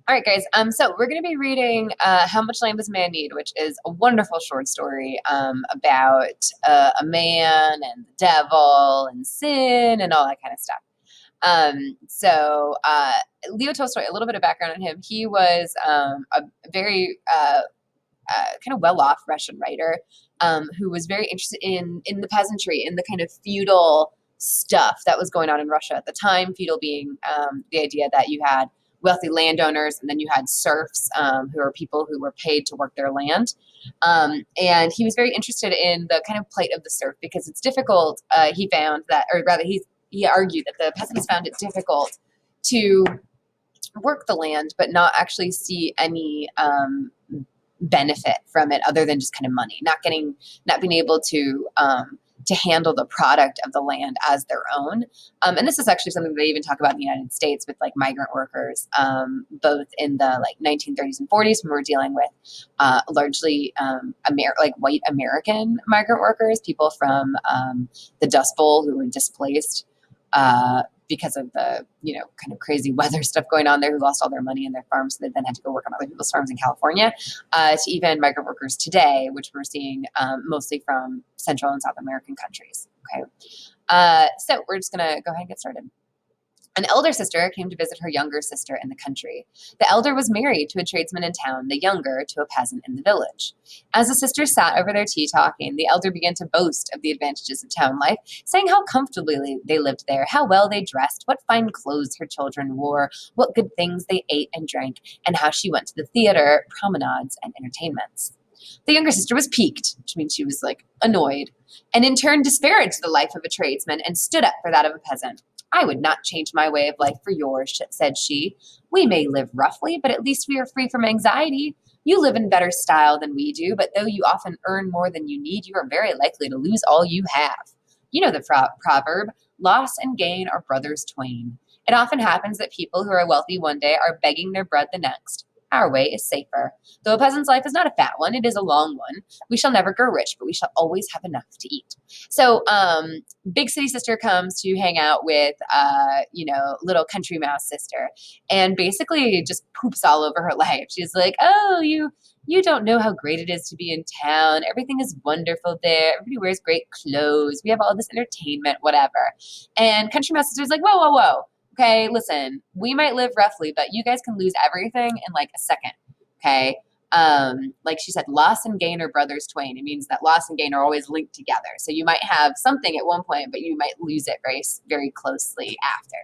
All right, guys. So we're going to be reading "How Much Land Does a Man Need," which is a wonderful short story about a man and the devil and sin and all that kind of stuff. Leo Tolstoy, a little bit of background on him. He was a very kind of well-off Russian writer who was very interested in the peasantry, in the kind of feudal stuff that was going on in Russia at the time. Feudal being the idea that you had wealthy landowners and then you had serfs who are people who were paid to work their land. And he was very interested in the kind of plight of the serf because it's difficult. He found that, or rather, he argued that the peasants found it difficult to work the land, but not actually see any benefit from it other than just kind of money, not being able to handle the product of the land as their own. And this is actually something they even talk about in the United States with like migrant workers, both in the like 1930s and 40s when we're dealing with largely like white American migrant workers, people from the Dust Bowl who were displaced because of the, kind of crazy weather stuff going on there, who lost all their money in their farms. So they then had to go work on other people's farms in California, to even migrant workers today, which we're seeing mostly from Central and South American countries. Okay. So we're just going to go ahead and get started. An elder sister came to visit her younger sister in the country. The elder was married to a tradesman in town, the younger to a peasant in the village. As the sisters sat over their tea talking, the elder began to boast of the advantages of town life, saying how comfortably they lived there, how well they dressed, what fine clothes her children wore, what good things they ate and drank, and how she went to the theater, promenades, and entertainments. The younger sister was piqued, which means she was like annoyed, and in turn disparaged the life of a tradesman and stood up for that of a peasant. I would not change my way of life for yours, said she. We may live roughly, but at least we are free from anxiety. You live in better style than we do, but though you often earn more than you need, you are very likely to lose all you have. You know the proverb, loss and gain are brothers twain. It often happens that people who are wealthy one day are begging their bread the next. Our way is safer. Though a peasant's life is not a fat one, it is a long one. We shall never grow rich, but we shall always have enough to eat. So, big city sister comes to hang out with, little country mouse sister, and basically just poops all over her life. She's like, "Oh, you don't know how great it is to be in town. Everything is wonderful there. Everybody wears great clothes. We have all this entertainment, whatever." And country mouse sister's like, "Whoa, whoa, whoa. Okay, listen, we might live roughly, but you guys can lose everything in like a second. Okay." Like she said, loss and gain are brothers twain. It means that loss and gain are always linked together. So you might have something at one point, but you might lose it very, very closely after.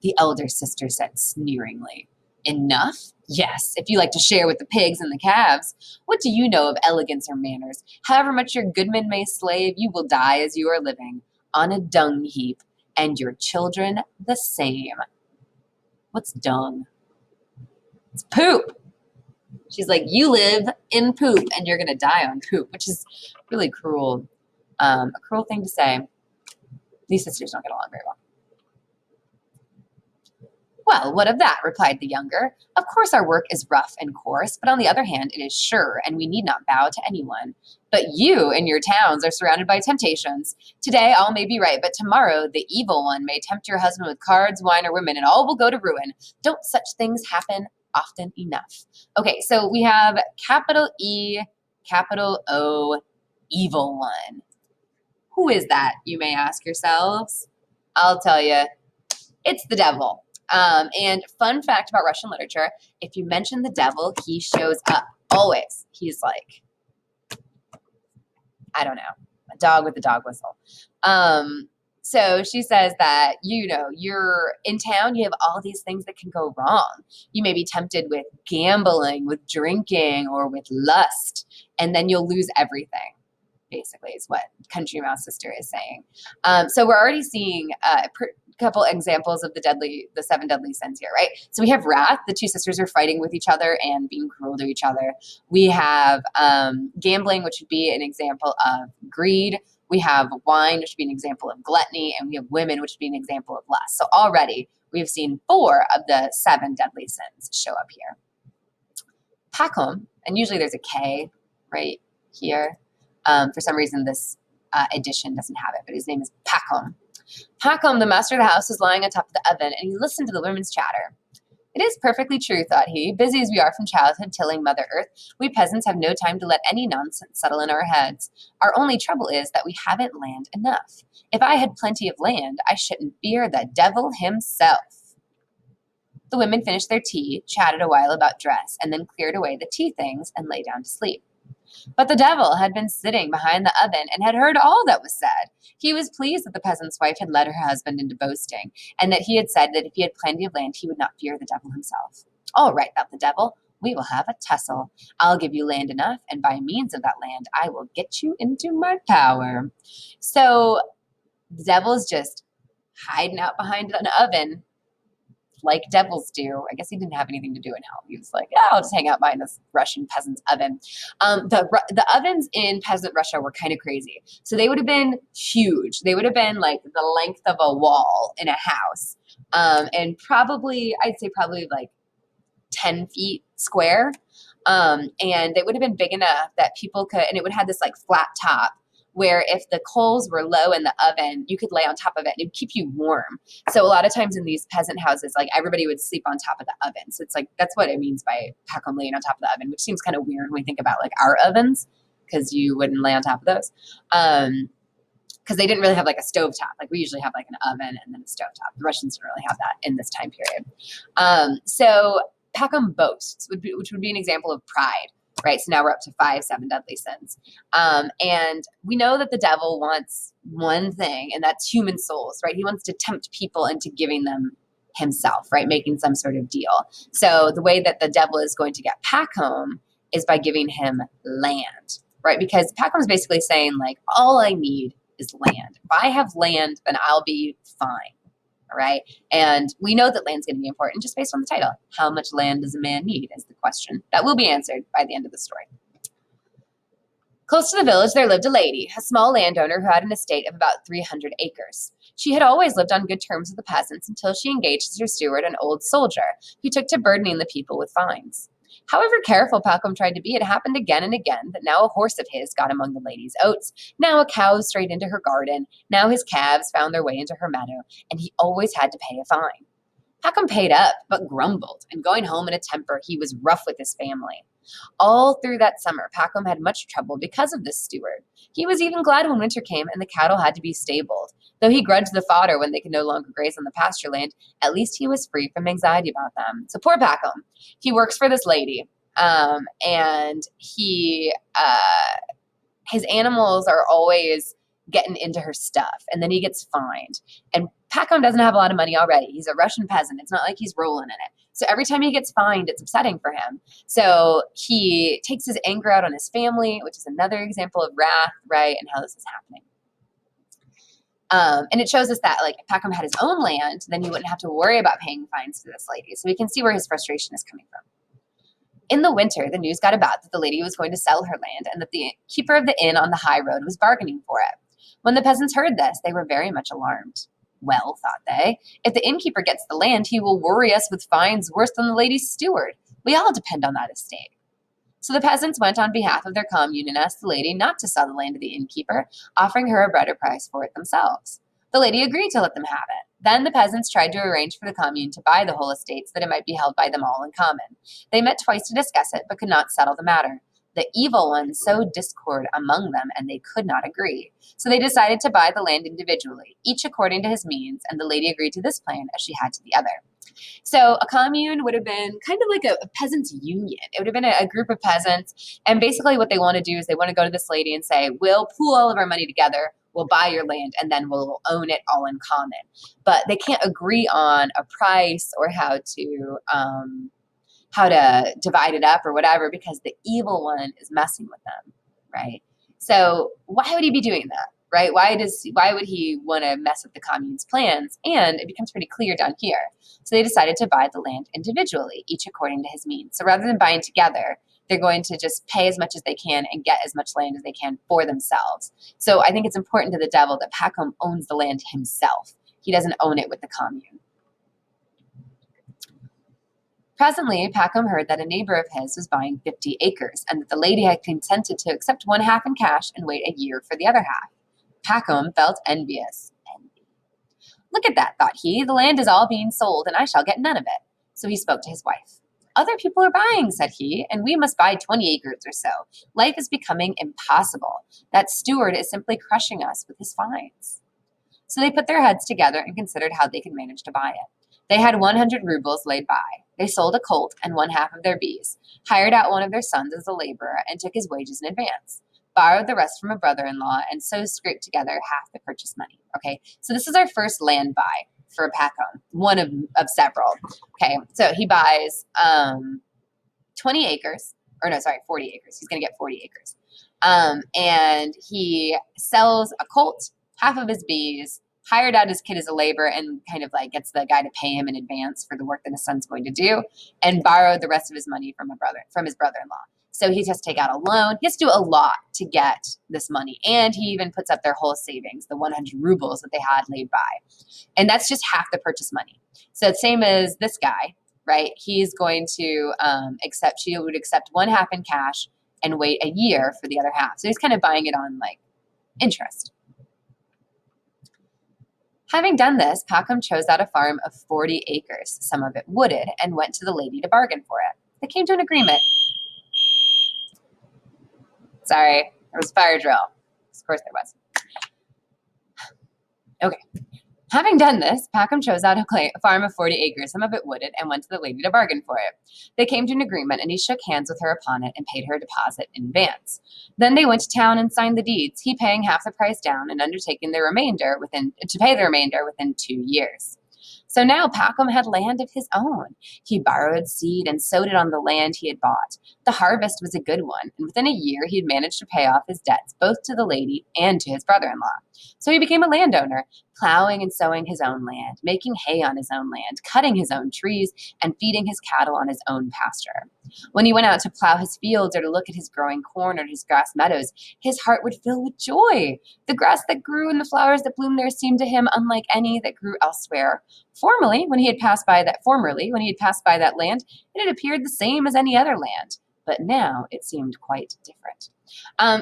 The elder sister said sneeringly, "Enough? Yes, if you like to share with the pigs and the calves. What do you know of elegance or manners? However much your goodman may slave, you will die as you are living, on a dung heap, and your children the same." What's dung? It's poop. She's like, you live in poop and you're going to die on poop, which is really cruel. A cruel thing to say. These sisters don't get along very well. "Well, what of that?" replied the younger. "Of course our work is rough and coarse, but on the other hand it is sure, and we need not bow to anyone. But you in your towns are surrounded by temptations. Today all may be right, but tomorrow the evil one may tempt your husband with cards, wine, or women, and all will go to ruin. Don't such things happen often enough?" Okay, so we have capital E, capital O, evil one. Who is that, you may ask yourselves? I'll tell you, it's the devil. And fun fact about Russian literature, if you mention the devil, he shows up always. He's like, I don't know, a dog with a dog whistle. So she says that, you're in town, you have all these things that can go wrong. You may be tempted with gambling, with drinking, or with lust, and then you'll lose everything, basically, is what Country Mouse Sister is saying. So we're already seeing a couple examples of the seven deadly sins here, right? So we have wrath. The two sisters are fighting with each other and being cruel to each other. We have gambling, which would be an example of greed. We have wine, which would be an example of gluttony, and we have women, which would be an example of lust. So already we've seen 4 of the 7 deadly sins show up here. Pacum, and usually there's a K right here. For some reason, this edition doesn't have it, but his name is Pacum. Pacum, the master of the house, was lying on top of the oven, and he listened to the women's chatter. It is perfectly true, thought he. Busy as we are from childhood tilling Mother Earth, we peasants have no time to let any nonsense settle in our heads. Our only trouble is that we haven't land enough. If I had plenty of land, I shouldn't fear the devil himself. The women finished their tea, chatted a while about dress, and then cleared away the tea things and lay down to sleep. But the devil had been sitting behind the oven and had heard all that was said. He was pleased that the peasant's wife had led her husband into boasting, and that he had said that if he had plenty of land, he would not fear the devil himself. All right, thought the devil, we will have a tussle. I'll give you land enough, and by means of that land, I will get you into my power. So the devil's just hiding out behind an oven like devils do. I guess he didn't have anything to do in hell. He was like, yeah, I'll just hang out behind this Russian peasant's oven. The ovens in peasant Russia were kind of crazy. So they would have been huge. They would have been like the length of a wall in a house. And probably, I'd say probably like 10 feet square. And it would have been big enough that people could, and it would have this like flat top where if the coals were low in the oven, you could lay on top of it and it would keep you warm. So a lot of times in these peasant houses, like everybody would sleep on top of the oven. So it's like, that's what it means by Pacom laying on top of the oven, which seems kind of weird when we think about like our ovens, because you wouldn't lay on top of those. Because they didn't really have like a stovetop. Like we usually have like an oven and then a stovetop. The Russians didn't really have that in this time period. So Pacom boasts, which would be an example of pride. Right, so now we're up to 7 deadly sins. And we know that the devil wants one thing, and that's human souls, right? He wants to tempt people into giving them himself, right? Making some sort of deal. So the way that the devil is going to get Pacom is by giving him land, right? Because Pacom is basically saying, like, all I need is land. If I have land, then I'll be fine. All right. And we know that land's going to be important just based on the title. How much land does a man need is the question that will be answered by the end of the story. Close to the village, there lived a lady, a small landowner who had an estate of about 300 acres. She had always lived on good terms with the peasants until she engaged as her steward an old soldier who took to burdening the people with fines. However careful Pacom tried to be, it happened again and again that now a horse of his got among the lady's oats, now a cow strayed into her garden, now his calves found their way into her meadow, and he always had to pay a fine. Pacom paid up, but grumbled, and going home in a temper, he was rough with his family. All through that summer, Pacom had much trouble because of this steward. He was even glad when winter came and the cattle had to be stabled. Though he grudged the fodder when they could no longer graze on the pasture land, at least he was free from anxiety about them. So poor Pacom, he works for this lady, and his animals are always getting into her stuff, and then he gets fined. And Pacom doesn't have a lot of money already. He's a Russian peasant. It's not like he's rolling in it. So every time he gets fined, it's upsetting for him. So he takes his anger out on his family, which is another example of wrath, right, and how this is happening. And it shows us that, like, if Pacom had his own land, then he wouldn't have to worry about paying fines to this lady. So we can see where his frustration is coming from. In the winter, the news got about that the lady was going to sell her land and that the keeper of the inn on the high road was bargaining for it. When the peasants heard this, they were very much alarmed. Well, thought they, if the innkeeper gets the land, he will worry us with fines worse than the lady's steward. We all depend on that estate. So the peasants went on behalf of their commune and asked the lady not to sell the land to the innkeeper, offering her a better price for it themselves. The lady agreed to let them have it. Then the peasants tried to arrange for the commune to buy the whole estate so that it might be held by them all in common. They met twice to discuss it, but could not settle the matter. The evil one sowed discord among them, and they could not agree. So they decided to buy the land individually, each according to his means, and the lady agreed to this plan as she had to the other. So a commune would have been kind of like a peasants' union. It would have been a group of peasants, and basically what they want to do is they want to go to this lady and say, we'll pool all of our money together, we'll buy your land, and then we'll own it all in common. But they can't agree on a price or how to divide it up or whatever, because the evil one is messing with them, right? So why would he be doing that, right? Why would he want to mess with the commune's plans? And it becomes pretty clear down here. So they decided to buy the land individually, each according to his means. So rather than buying together, they're going to just pay as much as they can and get as much land as they can for themselves. So I think it's important to the devil that Pacom owns the land himself. He doesn't own it with the commune. Presently, Pacom heard that a neighbor of his was buying 50 acres, and that the lady had consented to accept one half in cash and wait a year for the other half. Pacom felt envious. Envy. Look at that, thought he. The land is all being sold, and I shall get none of it. So he spoke to his wife. Other people are buying, said he, and we must buy 20 acres or so. Life is becoming impossible. That steward is simply crushing us with his fines. So they put their heads together and considered how they could manage to buy it. They had 100 rubles laid by. They sold a colt and one half of their bees, hired out one of their sons as a laborer, and took his wages in advance, borrowed the rest from a brother-in-law, and so scraped together half the purchase money. Okay, so this is our first land buy for Pacom, one of several. Okay, so he buys 20 acres, or no, sorry, 40 acres. He's going to get 40 acres. And he sells a colt, half of his bees, hired out his kid as a laborer, and kind of like gets the guy to pay him in advance for the work that his son's going to do, and borrowed the rest of his money from his brother-in-law. So he has to take out a loan. He has to do a lot to get this money. And he even puts up their whole savings, the 100 rubles that they had laid by. And that's just half the purchase money. So the same as this guy, right? He's going to he would accept one half in cash and wait a year for the other half. So he's kind of buying it on like interest. Having done this, Pacom chose out a farm of 40 acres, some of it wooded, and went to the lady to bargain for it. They came to an agreement. Sorry, there was a fire drill. Of course there was. Okay. Having done this, Pacom chose out a farm of 40 acres, some of it wooded, and went to the lady to bargain for it. They came to an agreement, and he shook hands with her upon it and paid her a deposit in advance. Then they went to town and signed the deeds, he paying half the price down and undertaking to pay the remainder within 2 years. So now Pacom had land of his own. He borrowed seed and sowed it on the land he had bought. The harvest was a good one, and within a year he had managed to pay off his debts both to the lady and to his brother-in-law. So he became a landowner, plowing and sowing his own land, making hay on his own land, cutting his own trees, and feeding his cattle on his own pasture. When he went out to plow his fields or to look at his growing corn or his grass meadows, his heart would fill with joy. The grass that grew and the flowers that bloomed there seemed to him unlike any that grew elsewhere. Formerly, when he had passed by that land, it had appeared the same as any other land, but now it seemed quite different.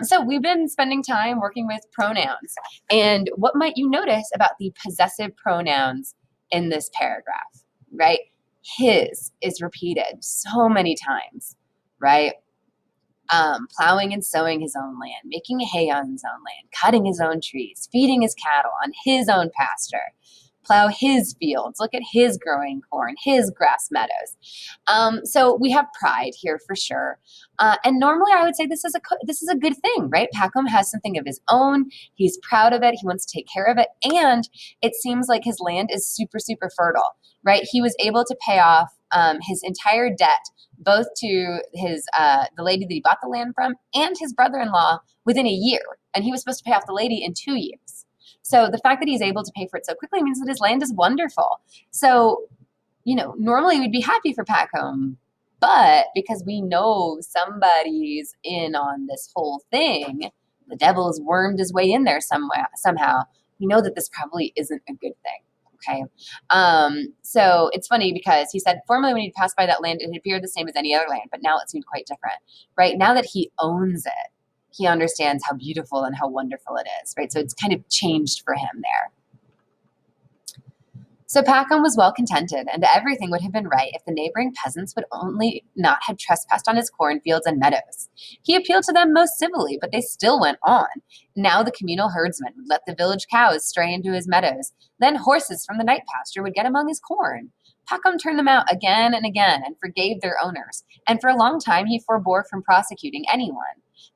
So we've been spending time working with pronouns, and what might you notice about the possessive pronouns in this paragraph, right? His is repeated so many times, right? Plowing and sowing his own land, making hay on his own land, cutting his own trees, feeding his cattle on his own pasture, plow his fields, look at his growing corn, his grass meadows. So we have pride here for sure. And normally I would say this is a good thing, right? Pacom has something of his own. He's proud of it. He wants to take care of it. And it seems like his land is super, super fertile, right? He was able to pay off his entire debt, both to the lady that he bought the land from and his brother-in-law within a year. And he was supposed to pay off the lady in 2 years. So the fact that he's able to pay for it so quickly means that his land is wonderful. So, normally we'd be happy for Pacom, but because we know somebody's in on this whole thing, the devil's wormed his way in there somehow, we know that this probably isn't a good thing. Okay. So it's funny because he said formerly when he'd passed by that land, it appeared the same as any other land, but now it seemed quite different, right? Now that he owns it, he understands how beautiful and how wonderful it is, right? So it's kind of changed for him there. So Pacom was well contented, and everything would have been right if the neighboring peasants would only not have trespassed on his cornfields and meadows. He appealed to them most civilly, but they still went on. Now the communal herdsman would let the village cows stray into his meadows. Then horses from the night pasture would get among his corn. Pacom turned them out again and again and forgave their owners, and for a long time he forbore from prosecuting anyone.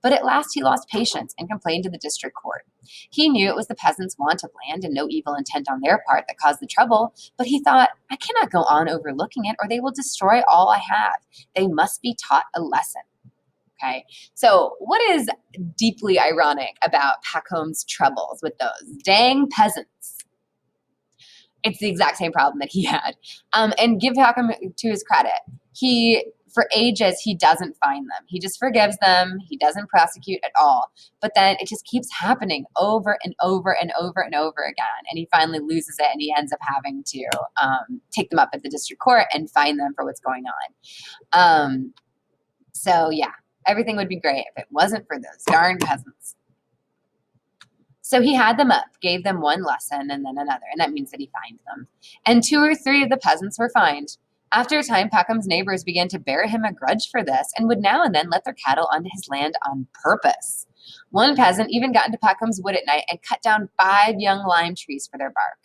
But at last he lost patience and complained to the district court. He knew it was the peasants' want of land and no evil intent on their part that caused the trouble, but he thought, I cannot go on overlooking it or they will destroy all I have. They must be taught a lesson. Okay, so what is deeply ironic about Pacom's troubles with those dang peasants? It's the exact same problem that he had. And give Pacom to his credit. For ages, he doesn't find them. He just forgives them. He doesn't prosecute at all. But then it just keeps happening over and over and over and over again. And he finally loses it, and he ends up having to take them up at the district court and fine them for what's going on. So yeah, everything would be great if it wasn't for those darn peasants. So he had them up, gave them one lesson and then another, and that means that he fined them. And 2 or 3 of the peasants were fined. After a time, Packham's neighbors began to bear him a grudge for this and would now and then let their cattle onto his land on purpose. One peasant even got into Packham's wood at night and cut down 5 young lime trees for their bark.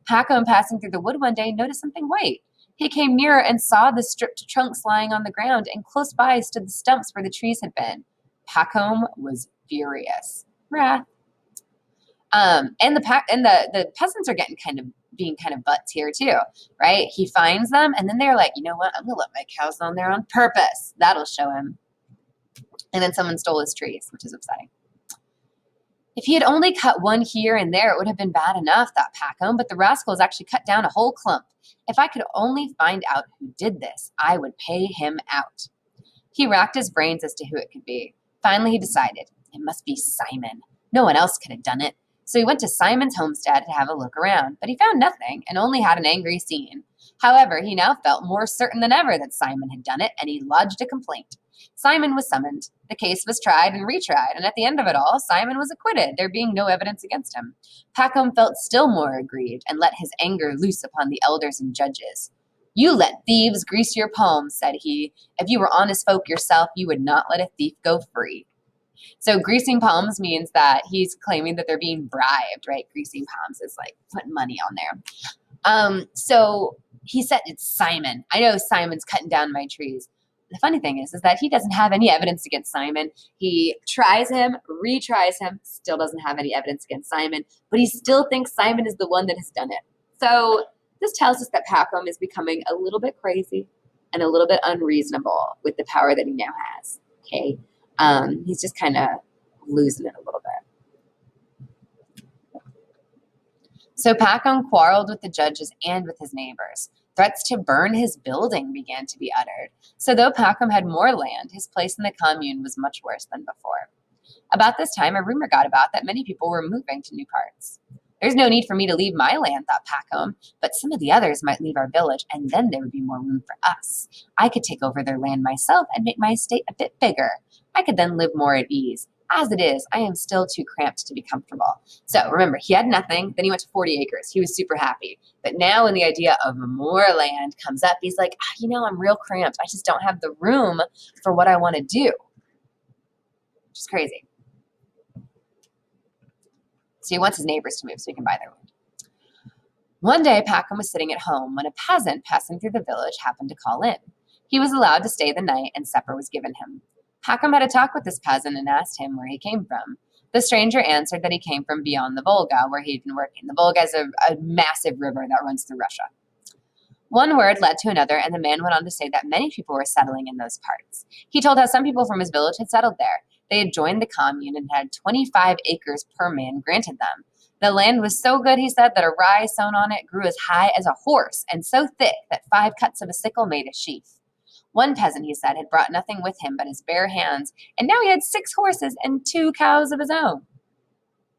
Packham, passing through the wood one day, noticed something white. He came nearer and saw the stripped trunks lying on the ground, and close by stood the stumps where the trees had been. Packham was furious. Wrath. And the peasants are getting being kind of butts here too, right? He finds them, and then they're like, you know what? I'm gonna let my cows on there on purpose. That'll show him. And then someone stole his trees, which is upsetting. If he had only cut one here and there, it would have been bad enough, thought Packham, but the rascals actually cut down a whole clump. If I could only find out who did this, I would pay him out. He racked his brains as to who it could be. Finally, he decided, it must be Simon. No one else could have done it. So he went to Simon's homestead to have a look around, but he found nothing and only had an angry scene. However, he now felt more certain than ever that Simon had done it, and he lodged a complaint. Simon was summoned. The case was tried and retried, and at the end of it all, Simon was acquitted, there being no evidence against him. Packham felt still more aggrieved and let his anger loose upon the elders and judges. You let thieves grease your palms, said he. If you were honest folk yourself, you would not let a thief go free. So greasing palms means that he's claiming that they're being bribed, right? Greasing palms is like putting money on there. So he said, it's Simon. I know Simon's cutting down my trees. The funny thing is that he doesn't have any evidence against Simon. He tries him, retries him, still doesn't have any evidence against Simon, but he still thinks Simon is the one that has done it. So this tells us that Packham is becoming a little bit crazy and a little bit unreasonable with the power that he now has. Okay. He's just kind of losing it a little bit. So Packham quarreled with the judges and with his neighbors. Threats to burn his building began to be uttered. So though Packham had more land, his place in the commune was much worse than before. About this time, a rumor got about that many people were moving to new parts. There's no need for me to leave my land, thought Packham, but some of the others might leave our village, and then there would be more room for us. I could take over their land myself and make my estate a bit bigger. I could then live more at ease. As it is, I am still too cramped to be comfortable. So remember, he had nothing, then he went to 40 acres. He was super happy. But now when the idea of more land comes up, he's like, I'm real cramped. I just don't have the room for what I want to do. Which is crazy. So he wants his neighbors to move so he can buy their land. One day, Packham was sitting at home when a peasant passing through the village happened to call in. He was allowed to stay the night, and supper was given him. Packham had a talk with this peasant and asked him where he came from. The stranger answered that he came from beyond the Volga, where he'd been working. The Volga is a massive river that runs through Russia. One word led to another, and the man went on to say that many people were settling in those parts. He told how some people from his village had settled there. They had joined the commune and had 25 acres per man granted them. The land was so good, he said, that a rye sown on it grew as high as a horse and so thick that 5 cuts of a sickle made a sheaf. One peasant, he said, had brought nothing with him but his bare hands, and now he had 6 horses and 2 cows of his own.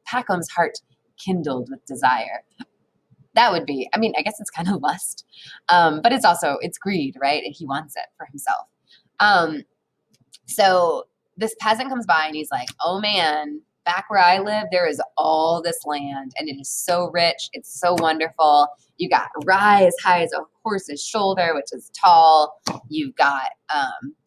Packham's heart kindled with desire. That would be, I guess it's kind of lust, but it's greed, right? He wants it for himself. So this peasant comes by and he's like, oh man, back where I live, there is all this land and it is so rich. It's so wonderful. You got rye as high as a horse's shoulder, which is tall. You've got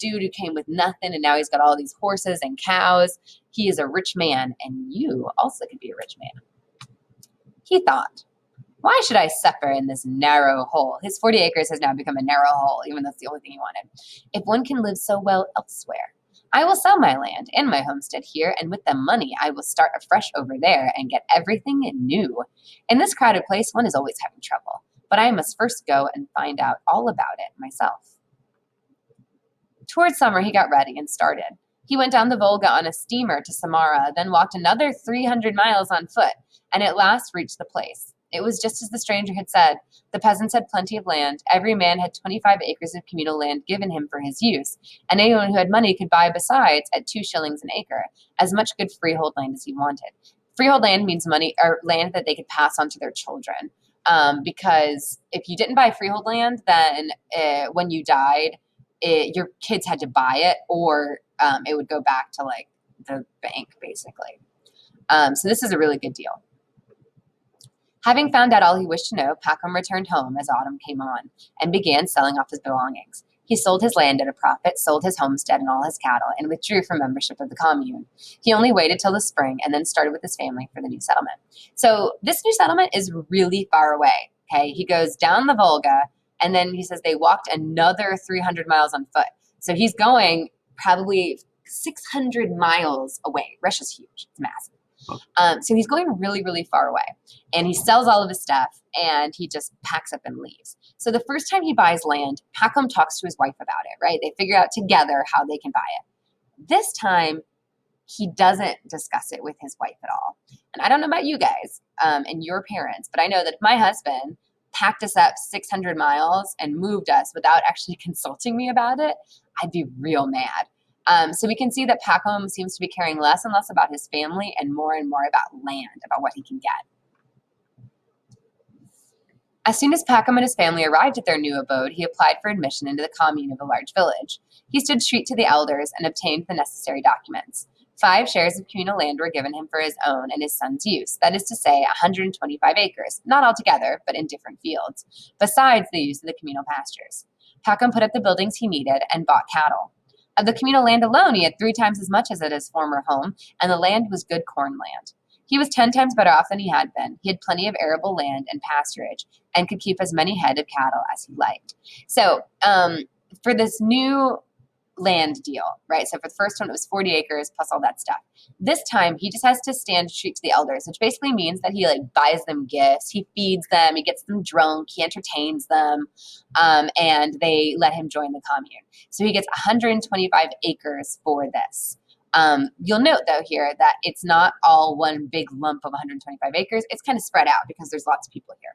dude who came with nothing and now he's got all these horses and cows. He is a rich man, and you also could be a rich man. He thought, why should I suffer in this narrow hole? His 40 acres has now become a narrow hole, even though that's the only thing he wanted. If one can live so well elsewhere, I will sell my land and my homestead here, and with the money, I will start afresh over there and get everything new. In this crowded place, one is always having trouble, but I must first go and find out all about it myself. Towards summer, he got ready and started. He went down the Volga on a steamer to Samara, then walked another 300 miles on foot, and at last reached the place. It was just as the stranger had said. The peasants had plenty of land. Every man had 25 acres of communal land given him for his use, and anyone who had money could buy besides at 2 shillings an acre, as much good freehold land as he wanted. Freehold land means money or land that they could pass on to their children. Because if you didn't buy freehold land, then when you died, your kids had to buy it, or it would go back to like the bank, basically. So this is a really good deal. Having found out all he wished to know, Packham returned home as autumn came on and began selling off his belongings. He sold his land at a profit, sold his homestead and all his cattle, and withdrew from membership of the commune. He only waited till the spring and then started with his family for the new settlement. So this new settlement is really far away. Okay, he goes down the Volga, and then he says they walked another 300 miles on foot. So he's going probably 600 miles away. Russia's huge; it's massive. So he's going really, really far away, and he sells all of his stuff, and he just packs up and leaves. So the first time he buys land, Packham talks to his wife about it, right? They figure out together how they can buy it. This time, he doesn't discuss it with his wife at all. And I don't know about you guys and your parents, but I know that if my husband packed us up 600 miles and moved us without actually consulting me about it, I'd be real mad. So we can see that Packham seems to be caring less and less about his family and more about land, about what he can get. As soon as Packham and his family arrived at their new abode, he applied for admission into the commune of a large village. He stood treat to the elders and obtained the necessary documents. 5 shares of communal land were given him for his own and his son's use, that is to say, 125 acres, not altogether, but in different fields, besides the use of the communal pastures. Packham put up the buildings he needed and bought cattle. Of the communal land alone, he had 3 times as much as at his former home, and the land was good corn land. He was 10 times better off than he had been. He had plenty of arable land and pasturage, and could keep as many head of cattle as he liked. So, for this new land deal, right? So for the first one, it was 40 acres plus all that stuff. This time, he just has to stand treat to the elders, which basically means that he buys them gifts, he feeds them, he gets them drunk, he entertains them, and they let him join the commune. So he gets 125 acres for this. You'll note, though, here that it's not all one big lump of 125 acres. It's kind of spread out because there's lots of people here.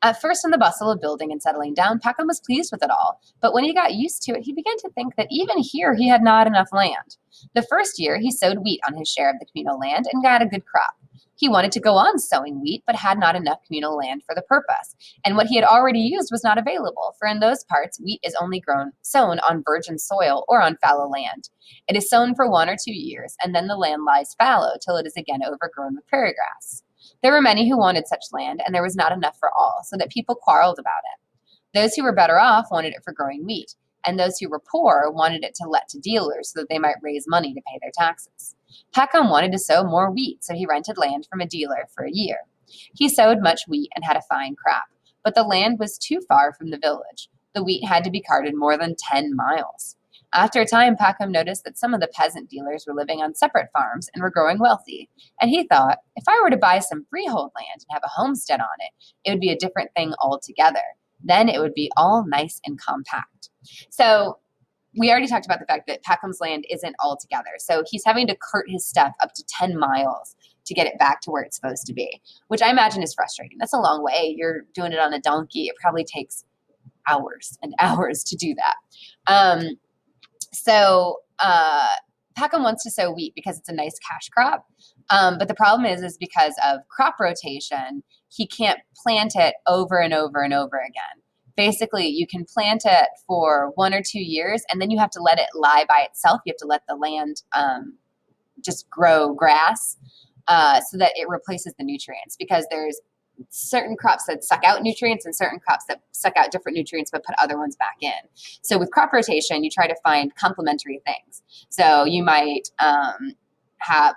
At first, in the bustle of building and settling down, Packham was pleased with it all, but when he got used to it, he began to think that even here he had not enough land. The first year, he sowed wheat on his share of the communal land and got a good crop. He wanted to go on sowing wheat, but had not enough communal land for the purpose, and what he had already used was not available, for in those parts, wheat is only sown on virgin soil or on fallow land. It is sown for 1 or 2 years, and then the land lies fallow till it is again overgrown with prairie grass. There were many who wanted such land, and there was not enough for all, so that people quarreled about it. Those who were better off wanted it for growing wheat, and those who were poor wanted it to let to dealers so that they might raise money to pay their taxes. Packham wanted to sow more wheat, so he rented land from a dealer for a year. He sowed much wheat and had a fine crop, but the land was too far from the village. The wheat had to be carted more than 10 miles. After a time, Packham noticed that some of the peasant dealers were living on separate farms and were growing wealthy, and he thought, if I were to buy some freehold land and have a homestead on it, it would be a different thing altogether. Then it would be all nice and compact. So we already talked about the fact that Packham's land isn't all together, so he's having to cart his stuff up to 10 miles to get it back to where it's supposed to be, which I imagine is frustrating. That's a long way. You're doing it on a donkey. It probably takes hours and hours to do that. So Packham wants to sow wheat because it's a nice cash crop. But the problem is because of crop rotation, he can't plant it over and over and over again. Basically, you can plant it for 1 or 2 years, and then you have to let it lie by itself. You have to let the land just grow grass so that it replaces the nutrients, because there's certain crops that suck out nutrients and certain crops that suck out different nutrients but put other ones back in. So with crop rotation, you try to find complementary things. So you might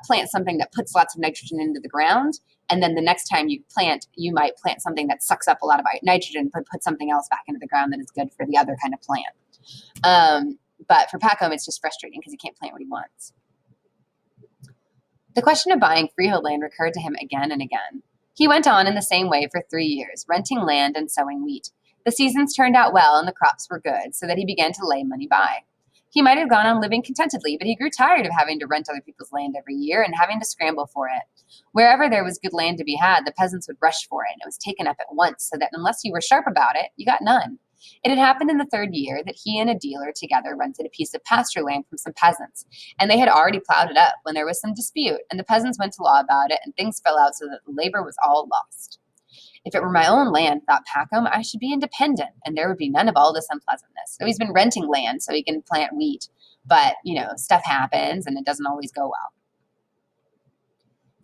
plant something that puts lots of nitrogen into the ground, and then the next time you plant, you might plant something that sucks up a lot of nitrogen but put something else back into the ground that is good for the other kind of plant. But for Packham, it's just frustrating because he can't plant what he wants. The question of buying freehold land recurred to him again and again. He went on in the same way for 3 years, renting land and sowing wheat. The seasons turned out well and the crops were good, so that he began to lay money by. He might have gone on living contentedly, but he grew tired of having to rent other people's land every year and having to scramble for it. Wherever there was good land to be had, the peasants would rush for it, and it was taken up at once, so that unless you were sharp about it, you got none. It had happened in the 3rd year that he and a dealer together rented a piece of pasture land from some peasants, and they had already plowed it up when there was some dispute, and the peasants went to law about it, and things fell out so that the labor was all lost. If it were my own land, thought Packham, I should be independent, and there would be none of all this unpleasantness. So he's been renting land so he can plant wheat, but, stuff happens, and it doesn't always go well.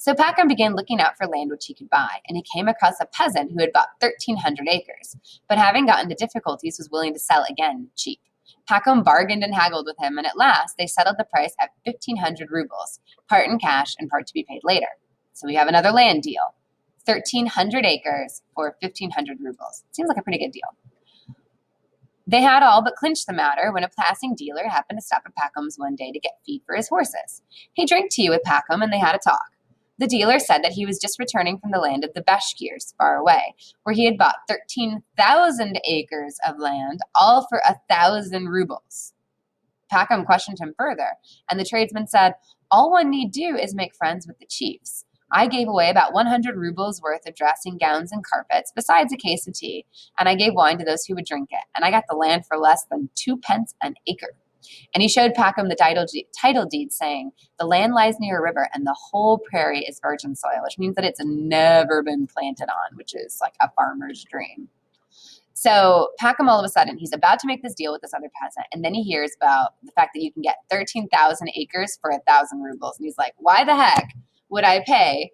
So Packham began looking out for land which he could buy, and he came across a peasant who had bought 1,300 acres, but having gotten into difficulties was willing to sell again cheap. Packham bargained and haggled with him, and at last they settled the price at 1,500 rubles, part in cash and part to be paid later. So we have another land deal. 1,300 acres for 1,500 rubles. Seems like a pretty good deal. They had all but clinched the matter when a passing dealer happened to stop at Packham's one day to get feed for his horses. He drank tea with Packham and they had a talk. The dealer said that he was just returning from the land of the Bashkirs, far away, where he had bought 13,000 acres of land, all for 1,000 rubles. Packham questioned him further, and the tradesman said, "All one need do is make friends with the chiefs. I gave away about 100 rubles worth of dressing gowns and carpets, besides a case of tea, and I gave wine to those who would drink it, and I got the land for less than 2 pence an acre." And he showed Packham the title deed, saying, "The land lies near a river, and the whole prairie is virgin soil," which means that it's never been planted on, which is like a farmer's dream. So Packham, all of a sudden, he's about to make this deal with this other peasant, and then he hears about the fact that you can get 13,000 acres for 1,000 rubles, and he's like, "Why the heck would I pay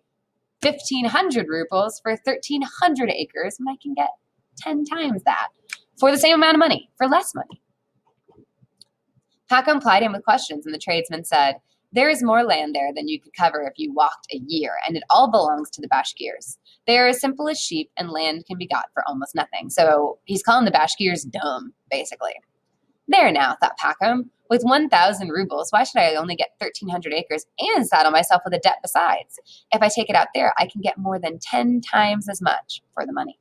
1,500 rubles for 1,300 acres when I can get 10 times that for the same amount of money, for less money?" Packham plied him with questions, and the tradesman said, "There is more land there than you could cover if you walked a year, and it all belongs to the Bashkirs. They are as simple as sheep, and land can be got for almost nothing." So he's calling the Bashkirs dumb, basically. There now, thought Packham. With 1,000 rubles, why should I only get 1,300 acres and saddle myself with a debt besides? If I take it out there, I can get more than 10 times as much for the money.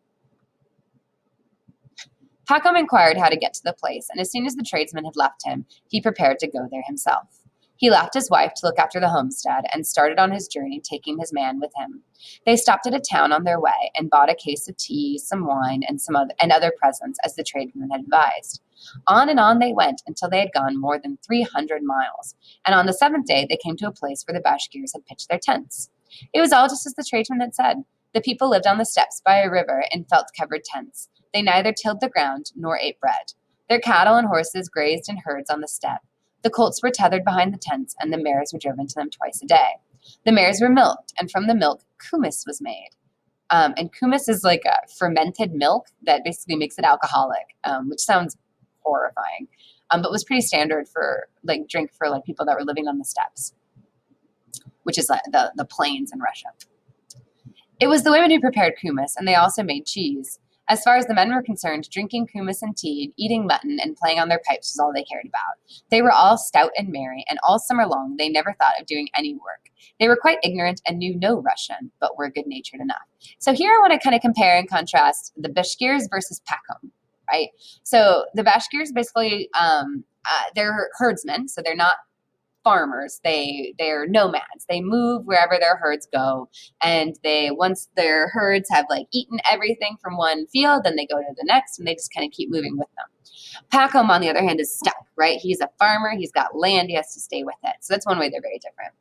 Packham inquired how to get to the place, and as soon as the tradesman had left him, he prepared to go there himself. He left his wife to look after the homestead and started on his journey, taking his man with him. They stopped at a town on their way and bought a case of tea, some wine, and other presents, as the tradesman had advised. On they went until they had gone more than 300 miles, and on the 7th day they came to a place where the Bashkirs had pitched their tents. It was all just as the tradesman had said. The people lived on the steppes by a river in felt-covered tents. They neither tilled the ground nor ate bread. Their cattle and horses grazed in herds on the steppe. The colts were tethered behind the tents, and the mares were driven to them twice a day. The mares were milked, and from the milk, kumis was made. And kumis is like a fermented milk that basically makes it alcoholic, which sounds horrifying, but was pretty standard for like drink for like people that were living on the steppes, which is the plains in Russia. It was the women who prepared kumis, and they also made cheese. As far as the men were concerned, drinking kumis and tea, eating mutton, and playing on their pipes was all they cared about. They were all stout and merry, and all summer long they never thought of doing any work. They were quite ignorant and knew no Russian, but were good-natured enough. So here I want to kind of compare and contrast the Bashkirs versus Packham, right? So the Bashkirs basically, they're herdsmen, so they're not farmers. They're nomads. They move wherever their herds go, and once their herds have like eaten everything from one field, then they go to the next, and they just kind of keep moving with them. Packham, on the other hand, is stuck, right? He's a farmer. He's got land. He has to stay with it. So that's one way they're very different.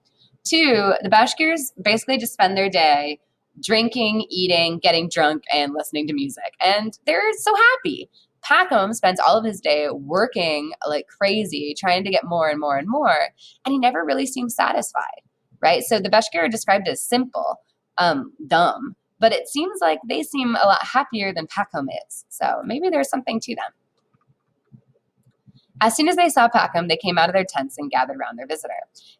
Two, the Bashkirs basically just spend their day drinking, eating, getting drunk, and listening to music, and they're so happy. Packham spends all of his day working like crazy, trying to get more and more and more, and he never really seems satisfied, right? So the Bashkir are described as simple, dumb, but it seems like they seem a lot happier than Packham is. So maybe there's something to them. As soon as they saw Packham, they came out of their tents and gathered round their visitor.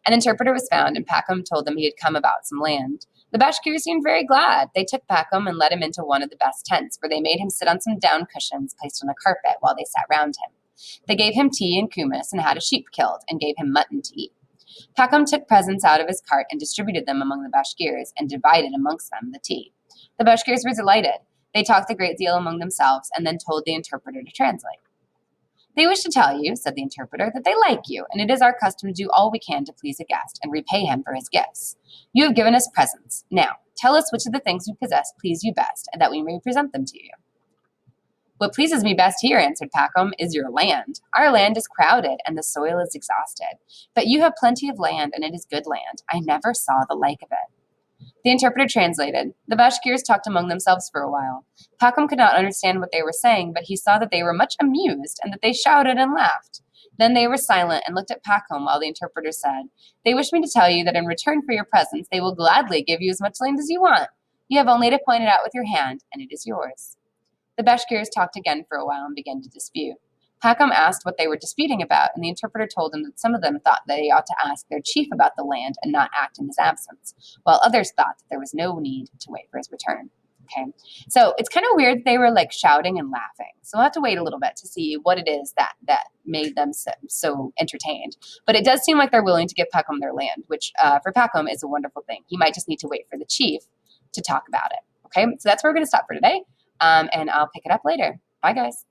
An interpreter was found, and Packham told them he had come about some land. The Bashkirs seemed very glad. They took Packham and led him into one of the best tents, where they made him sit on some down cushions placed on a carpet while they sat round him. They gave him tea and kumis and had a sheep killed and gave him mutton to eat. Packham took presents out of his cart and distributed them among the Bashkirs and divided amongst them the tea. The Bashkirs were delighted. They talked a great deal among themselves and then told the interpreter to translate. "They wish to tell you," said the interpreter, "that they like you, and it is our custom to do all we can to please a guest and repay him for his gifts. You have given us presents. Now, tell us which of the things we possess please you best, and that we may present them to you." "What pleases me best here," answered Packham, "is your land. Our land is crowded, and the soil is exhausted. But you have plenty of land, and it is good land. I never saw the like of it." The interpreter translated. The Bashkirs talked among themselves for a while. Pacom could not understand what they were saying, but he saw that they were much amused and that they shouted and laughed. Then they were silent and looked at Pacom while the interpreter said, "They wish me to tell you that in return for your presence, they will gladly give you as much land as you want. You have only to point it out with your hand, and it is yours." The Bashkirs talked again for a while and began to dispute. Pacom asked what they were disputing about, and the interpreter told him that some of them thought they ought to ask their chief about the land and not act in his absence, while others thought that there was no need to wait for his return. Okay, so it's kind of weird that they were like shouting and laughing. So we'll have to wait a little bit to see what it is that made them so entertained. But it does seem like they're willing to give Pacom their land, which for Pacom is a wonderful thing. He might just need to wait for the chief to talk about it. Okay, so that's where we're going to stop for today, and I'll pick it up later. Bye, guys.